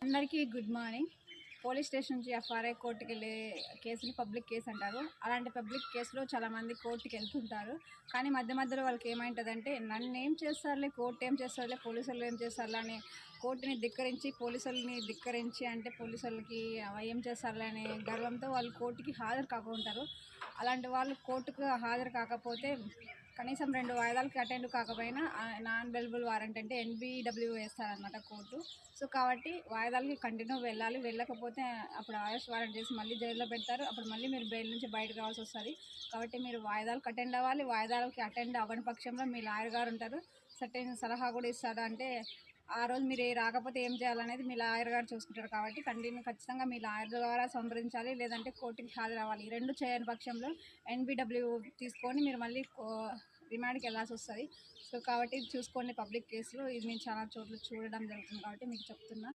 అందరికీ good morning. Police station నుంచి FRI కోర్టుకి వెళ్ళే కేసుని పబ్లిక్ కేసు అంటారు. అలాంటి పబ్లిక్ కేసులో చాలామంది కోర్టుకి వెళ్తుంటారు. కానీ మధ్య మధ్యలో వాళ్ళకి ఏమైంటుందంటే, నన్ను ఏం చేస్తారులే, కోర్టు ఏం చేస్తారులే, పోలీసులు ఏం చేస్తారులే అని కోర్టుని ధిక్కరించి, పోలీసుల్ని ధిక్కరించి, అంటే పోలీసులకి ఏం చేస్తారులే అనే గర్వంతో వాళ్ళు కోర్టుకి హాజరు కాకుంటారు. అలాంటి వాళ్ళు కోర్టుకు హాజరు కాకపోతే కనీసం 2 వాయిదాలకి అటెండ్ కాకపోయినా నాన్ అవైలబుల్ వారెంట్ అంటే ఎన్బిడబ్ల్యూ వేస్తారనమాట కోర్టు. సో కాబట్టి వాయిదాలకి కంటిన్యూ వెళ్ళాలి. వెళ్ళకపోతే అప్పుడు అరెస్ట్ వారెంట్ చేసి మళ్ళీ జైల్లో పెడతారు. అప్పుడు మళ్ళీ మీరు బెయిల్ నుంచి బయటకు రావాల్సి వస్తుంది. కాబట్టి మీరు వాయిదాలకు అటెండ్ అవ్వాలి. వాయిదాలకి అటెండ్ అవ్వని పక్షంలో మీ లాయర్ గారు ఉంటారు. సర్టెన్ సలహా కూడా ఇస్తారు. అంటే ఆ రోజు మీరు రాకపోతే ఏం చేయాలనేది మీ లాయర్ గారు చూసుకుంటారు. కాబట్టి ఖచ్చితంగా మీ లాయర్ ద్వారా సంప్రదించాలి. లేదంటే కోర్టుకి హాజరవ్వాలి. ఈ రెండు చేయని పక్షంలో ఎన్బిడబ్ల్యూ తీసుకొని మీరు మళ్ళీ రిమాండ్కి వెళ్ళాల్సి వస్తుంది. సో కాబట్టి చూసుకోండి, పబ్లిక్ కేసులో ఇది నేను చాలా చోట్ల చూడడం జరుగుతుంది కాబట్టి మీకు చెప్తున్నా.